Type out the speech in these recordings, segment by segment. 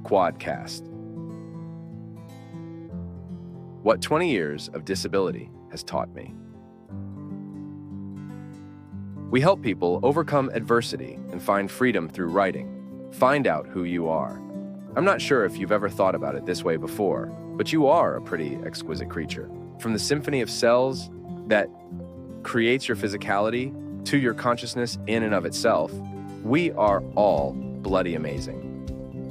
Quadcast. What 20 years of disability has taught me. We help people overcome adversity and find freedom through writing. Find out who you are. I'm not sure if you've ever thought about it this way before, but you are a pretty exquisite creature. From the symphony of cells that creates your physicality to your consciousness in and of itself, we are all bloody amazing.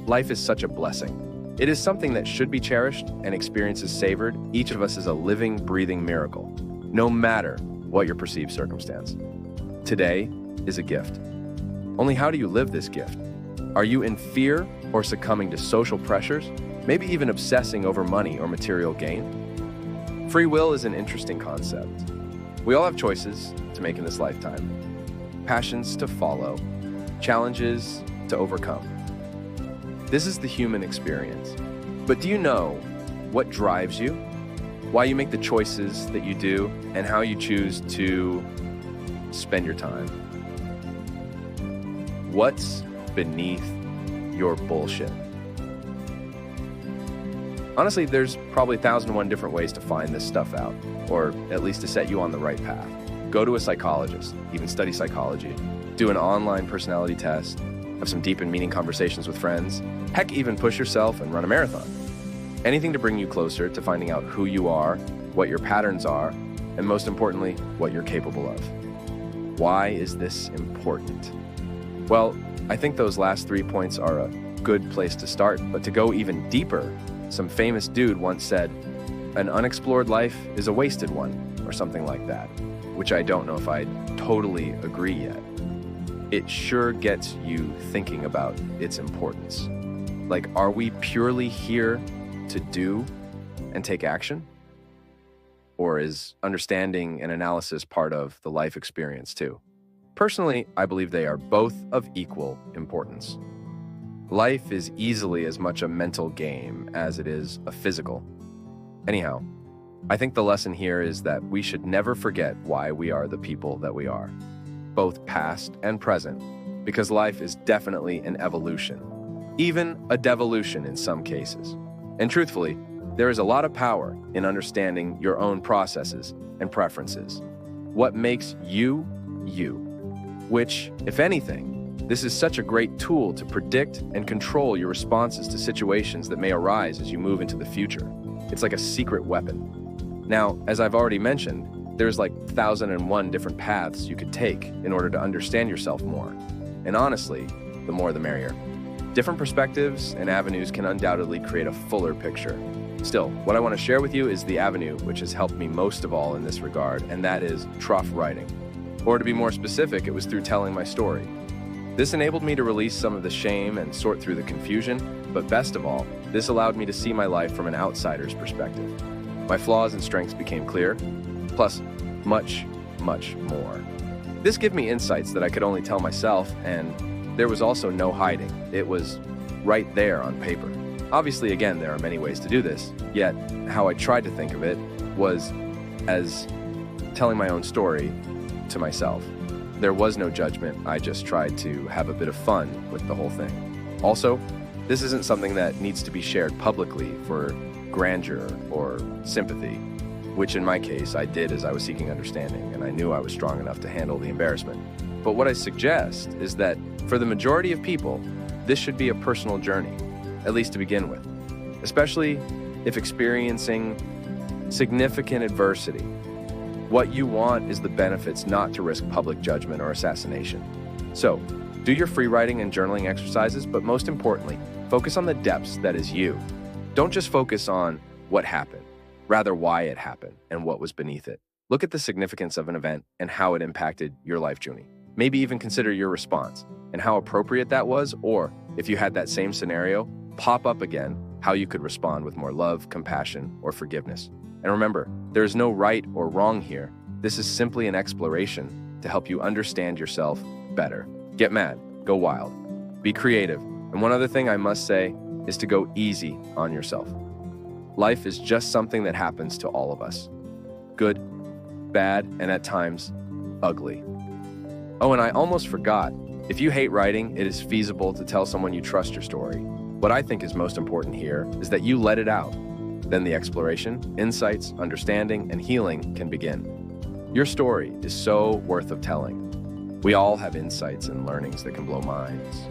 Life is such a blessing. It is something that should be cherished and experiences savored. Each of us is a living, breathing miracle, no matter what your perceived circumstance. Today is a gift. Only how do you live this gift? Are you in fear or succumbing to social pressures, maybe even obsessing over money or material gain? Free will is an interesting concept. We all have choices to make in this lifetime, passions to follow, challenges to overcome. This is the human experience. But do you know what drives you? Why you make the choices that you do, and how you choose to spend your time? What's beneath your bullshit? Honestly, there's probably 1,001 different ways to find this stuff out, or at least to set you on the right path. Go to a psychologist, even study psychology, do an online personality test, have some deep and meaning conversations with friends, heck, even push yourself and run a marathon. Anything to bring you closer to finding out who you are, what your patterns are, and most importantly, what you're capable of. Why is this important? Well, I think those last 3 points are a good place to start, but to go even deeper, some famous dude once said, "An unexplored life is a wasted one," or something like that, which I don't know if I totally agree yet. It sure gets you thinking about its importance. Like, are we purely here to do and take action? Or is understanding and analysis part of the life experience too? Personally, I believe they are both of equal importance. Life is easily as much a mental game as it is a physical. Anyhow, I think the lesson here is that we should never forget why we are the people that we are, both past and present, because life is definitely an evolution, even a devolution in some cases. And truthfully, there is a lot of power in understanding your own processes and preferences, what makes you, you, which, if anything, this is such a great tool to predict and control your responses to situations that may arise as you move into the future. It's like a secret weapon. Now, as I've already mentioned, there's like 1,001 different paths you could take in order to understand yourself more. And honestly, the more the merrier. Different perspectives and avenues can undoubtedly create a fuller picture. Still, what I want to share with you is the avenue which has helped me most of all in this regard, and that is THROGH writing. Or to be more specific, it was through telling my story. This enabled me to release some of the shame and sort through the confusion, but best of all, this allowed me to see my life from an outsider's perspective. My flaws and strengths became clear, plus much, much more. This gave me insights that I could only tell myself, and there was also no hiding. It was right there on paper. Obviously, again, there are many ways to do this, yet how I tried to think of it was as telling my own story to myself. There was no judgment. I just tried to have a bit of fun with the whole thing. Also, this isn't something that needs to be shared publicly for grandeur or sympathy, which in my case I did as I was seeking understanding, and I knew I was strong enough to handle the embarrassment. But what I suggest is that for the majority of people, this should be a personal journey, at least to begin with, especially if experiencing significant adversity. What you want is the benefits, not to risk public judgment or assassination. So, do your free writing and journaling exercises, but most importantly, focus on the depths that is you. Don't just focus on what happened, rather why it happened and what was beneath it. Look at the significance of an event and how it impacted your life journey. Maybe even consider your response and how appropriate that was, or if you had that same scenario pop up again, how you could respond with more love, compassion, or forgiveness. And remember, there is no right or wrong here. This is simply an exploration to help you understand yourself better. Get mad, go wild, be creative. And one other thing I must say is to go easy on yourself. Life is just something that happens to all of us. Good, bad, and at times, ugly. Oh, and I almost forgot. If you hate writing, it is feasible to tell someone you trust your story. What I think is most important here is that you let it out. Then the exploration, insights, understanding, and healing can begin. Your story is so worth of telling. We all have insights and learnings that can blow minds.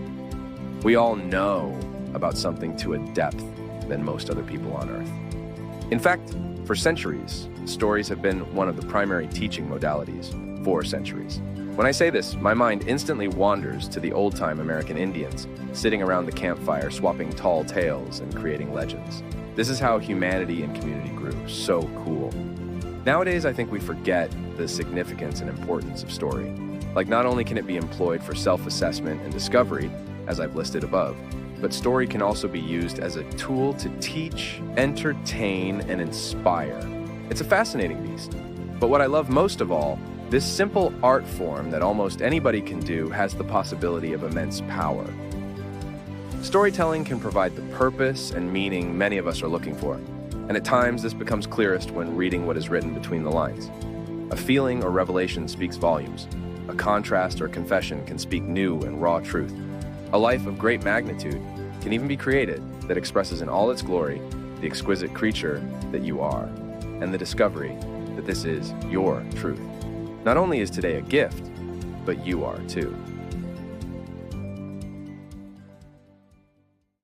We all know about something to a depth than most other people on Earth. In fact, for centuries, stories have been one of the primary teaching modalities for centuries. When I say this, my mind instantly wanders to the old-time American Indians, sitting around the campfire, swapping tall tales and creating legends. This is how humanity and community grew. So cool. Nowadays, I think we forget the significance and importance of story. Like, not only can it be employed for self-assessment and discovery, as I've listed above, but story can also be used as a tool to teach, entertain, and inspire. It's a fascinating beast. But what I love most of all, this simple art form that almost anybody can do has the possibility of immense power. Storytelling can provide the purpose and meaning many of us are looking for, and at times this becomes clearest when reading what is written between the lines. A feeling or revelation speaks volumes. A contrast or confession can speak new and raw truth. A life of great magnitude can even be created that expresses in all its glory the exquisite creature that you are, and the discovery that this is your truth. Not only is today a gift, but you are too.